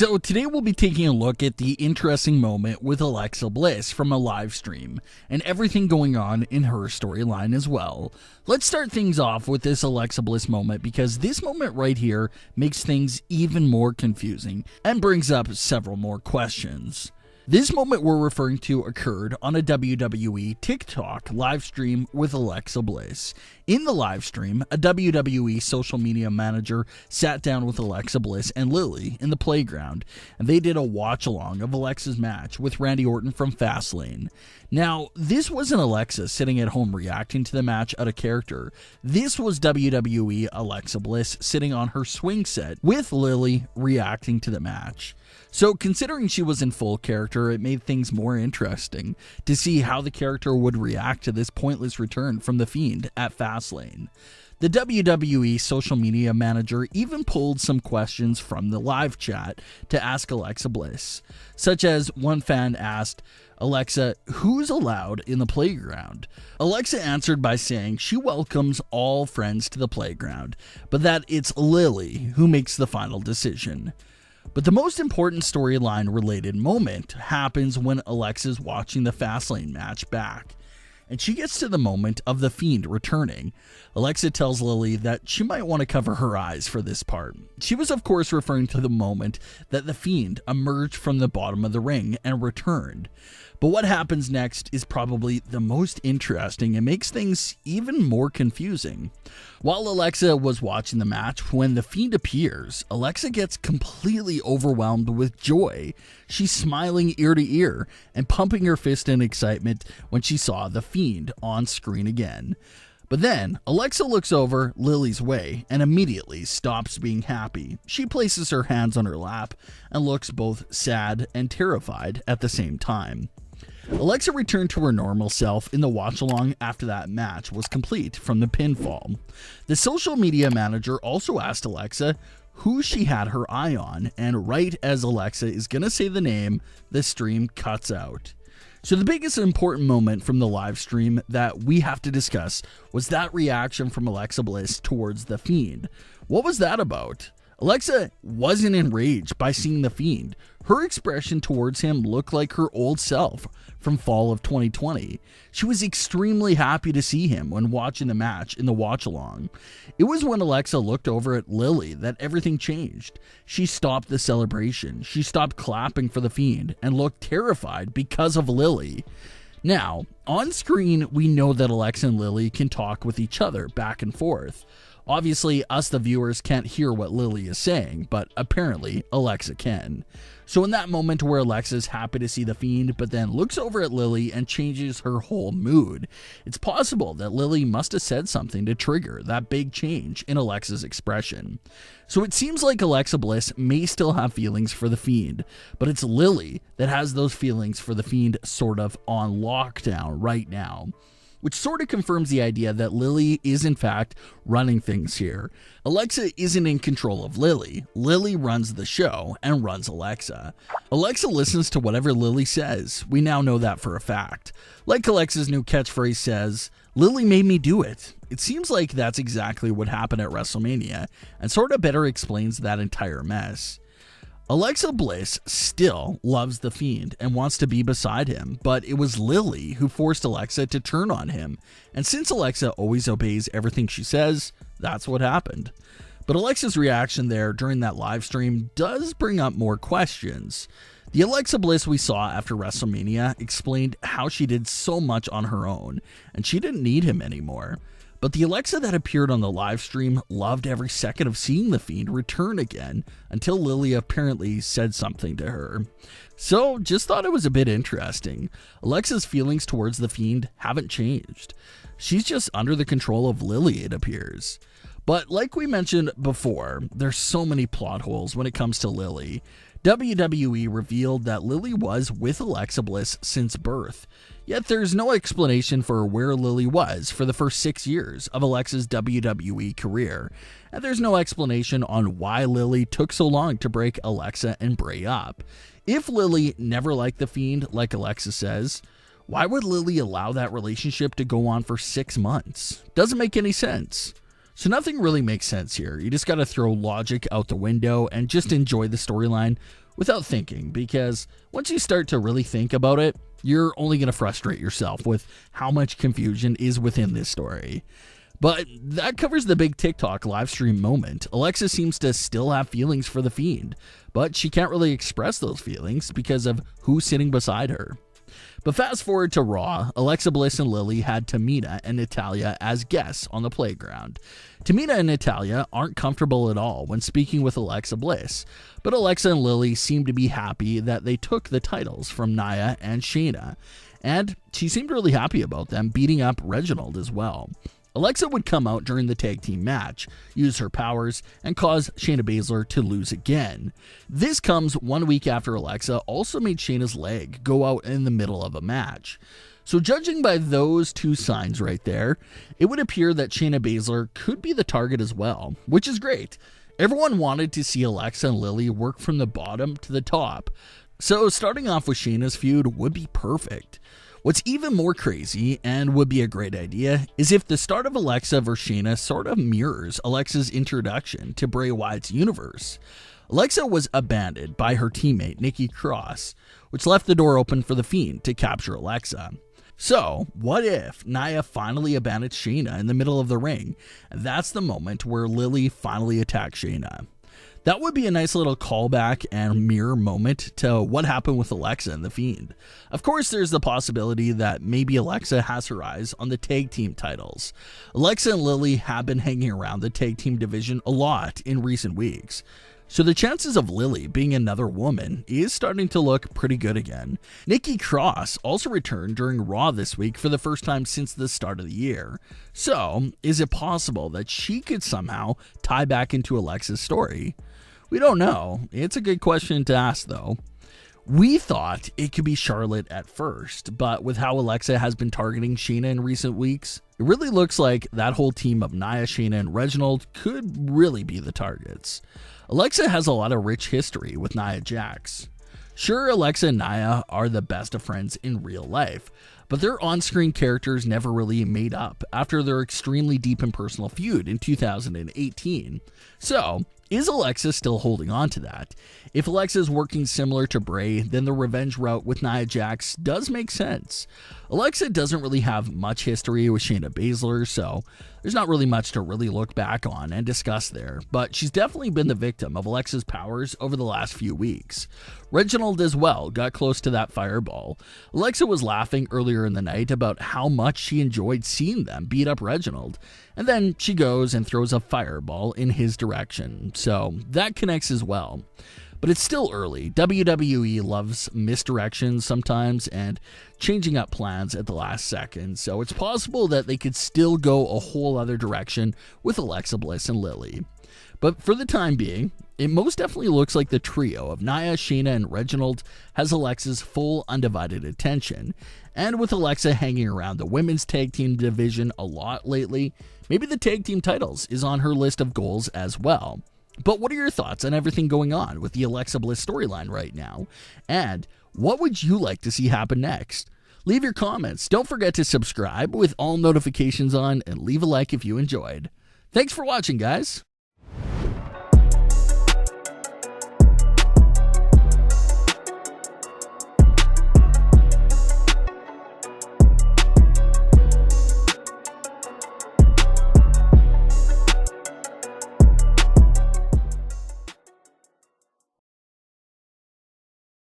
So today we'll be taking a look at the interesting moment with Alexa Bliss from a live stream, and everything going on in her storyline as well. Let's start things off with this Alexa Bliss moment, because this moment right here makes things even more confusing and brings up several more questions. This moment we're referring to occurred on a WWE TikTok live stream with Alexa Bliss. In the live stream, a WWE social media manager sat down with Alexa Bliss and Lilly in the playground, and they did a watch-along of Alexa's match with Randy Orton from Fastlane. Now, this wasn't Alexa sitting at home reacting to the match out of character. This was WWE Alexa Bliss sitting on her swing set with Lilly reacting to the match. So considering she was in full character, it made things more interesting to see how the character would react to this pointless return from the Fiend at Fastlane. The WWE social media manager even pulled some questions from the live chat to ask Alexa Bliss, such as one fan asked, "Alexa, who's allowed in the playground?" Alexa answered by saying she welcomes all friends to the playground, but that it's Lilly who makes the final decision. But the most important storyline related moment happens when Alexa's watching the Fastlane match back, and she gets to the moment of the Fiend returning. Alexa tells Lilly that she might want to cover her eyes for this part. She was of course referring to the moment that the Fiend emerged from the bottom of the ring and returned. But what happens next is probably the most interesting and makes things even more confusing. While Alexa was watching the match, when the Fiend appears, Alexa gets completely overwhelmed with joy. She's smiling ear to ear and pumping her fist in excitement when she saw the Fiend on screen again. But then, Alexa looks over Lilly's way and immediately stops being happy. She places her hands on her lap and looks both sad and terrified at the same time. Alexa returned to her normal self in the watch-along after that match was complete from the pinfall. The social media manager also asked Alexa who she had her eye on, and right as Alexa is going to say the name, the stream cuts out. So the biggest important moment from the live stream that we have to discuss was that reaction from Alexa Bliss towards the Fiend. What was that about? Alexa wasn't enraged by seeing the Fiend. Her expression towards him looked like her old self from fall of 2020. She was extremely happy to see him when watching the match in the watch-along. It was when Alexa looked over at Lilly that everything changed. She stopped the celebration. She stopped clapping for the Fiend and looked terrified because of Lilly. Now, on screen, we know that Alexa and Lilly can talk with each other back and forth. Obviously, us the viewers can't hear what Lilly is saying, but apparently Alexa can. So in that moment where Alexa is happy to see the Fiend, but then looks over at Lilly and changes her whole mood, it's possible that Lilly must have said something to trigger that big change in Alexa's expression. So it seems like Alexa Bliss may still have feelings for the Fiend, but it's Lilly that has those feelings for the Fiend sort of on lockdown right now, which sort of confirms the idea that Lilly is in fact running things here. Alexa isn't in control of Lilly. Lilly runs the show and runs Alexa. Alexa listens to whatever Lilly says. We now know that for a fact. Like Alexa's new catchphrase says, "Lilly made me do it." It seems like that's exactly what happened at WrestleMania, and sort of better explains that entire mess. Alexa Bliss still loves the Fiend and wants to be beside him, but it was Lilly who forced Alexa to turn on him, and since Alexa always obeys everything she says, that's what happened. But Alexa's reaction there during that live stream does bring up more questions. The Alexa Bliss we saw after WrestleMania explained how she did so much on her own, and she didn't need him anymore. But the Alexa that appeared on the live stream loved every second of seeing the Fiend return again, until Lilly apparently said something to her. So just thought it was a bit interesting. Alexa's feelings towards the Fiend haven't changed. She's just under the control of Lilly, it appears. But like we mentioned before, there's so many plot holes when it comes to Lilly. WWE revealed that Lilly was with Alexa Bliss since birth, yet there's no explanation for where Lilly was for the first 6 years of Alexa's WWE career, and there's no explanation on why Lilly took so long to break Alexa and Bray up. If Lilly never liked the Fiend, like Alexa says, why would Lilly allow that relationship to go on for 6 months? Doesn't make any sense. So nothing really makes sense here. You just gotta throw logic out the window and just enjoy the storyline without thinking, because once you start to really think about it, you're only going to frustrate yourself with how much confusion is within this story. But that covers the big TikTok live stream moment. Alexa seems to still have feelings for the Fiend, but she can't really express those feelings because of who's sitting beside her. But fast forward to Raw, Alexa Bliss and Lilly had Tamina and Natalya as guests on the playground. Tamina and Natalya aren't comfortable at all when speaking with Alexa Bliss, but Alexa and Lilly seem to be happy that they took the titles from Nia and Shayna, and she seemed really happy about them beating up Reginald as well. Alexa would come out during the tag team match, use her powers, and cause Shayna Baszler to lose again. This comes 1 week after Alexa also made Shayna's leg go out in the middle of a match. So judging by those two signs right there, it would appear that Shayna Baszler could be the target as well, which is great. Everyone wanted to see Alexa and Lilly work from the bottom to the top, so starting off with Shayna's feud would be perfect. What's even more crazy, and would be a great idea, is if the start of Alexa vs. Shayna sort of mirrors Alexa's introduction to Bray Wyatt's universe. Alexa was abandoned by her teammate Nikki Cross, which left the door open for the Fiend to capture Alexa. So, what if Nia finally abandons Shayna in the middle of the ring, and that's the moment where Lilly finally attacks Shayna? That would be a nice little callback and mirror moment to what happened with Alexa and the Fiend. Of course, there's the possibility that maybe Alexa has her eyes on the tag team titles. Alexa and Lilly have been hanging around the tag team division a lot in recent weeks, so the chances of Lilly being another woman is starting to look pretty good again. Nikki Cross also returned during Raw this week for the first time since the start of the year. So, is it possible that she could somehow tie back into Alexa's story? We don't know. It's a good question to ask, though. We thought it could be Charlotte at first, but with how Alexa has been targeting Shayna in recent weeks, it really looks like that whole team of Nia, Shayna, and Reginald could really be the targets. Alexa has a lot of rich history with Nia Jax. Sure, Alexa and Nia are the best of friends in real life, but their on-screen characters never really made up after their extremely deep and personal feud in 2018. So, is Alexa still holding on to that? If Alexa is working similar to Bray, then the revenge route with Nia Jax does make sense. Alexa doesn't really have much history with Shayna Baszler, so there's not really much to really look back on and discuss there, but she's definitely been the victim of Alexa's powers over the last few weeks. Reginald as well got close to that fireball. Alexa was laughing earlier in the night about how much she enjoyed seeing them beat up Reginald, and then she goes and throws a fireball in his direction, so that connects as well. But it's still early. WWE loves misdirections sometimes and changing up plans at the last second, so it's possible that they could still go a whole other direction with Alexa Bliss and Lilly. But for the time being, it most definitely looks like the trio of Nia, Shayna, and Reginald has Alexa's full undivided attention. And with Alexa hanging around the women's tag team division a lot lately, maybe the tag team titles is on her list of goals as well. But what are your thoughts on everything going on with the Alexa Bliss storyline right now? And what would you like to see happen next? Leave your comments. Don't forget to subscribe with all notifications on and leave a like if you enjoyed. Thanks for watching, guys.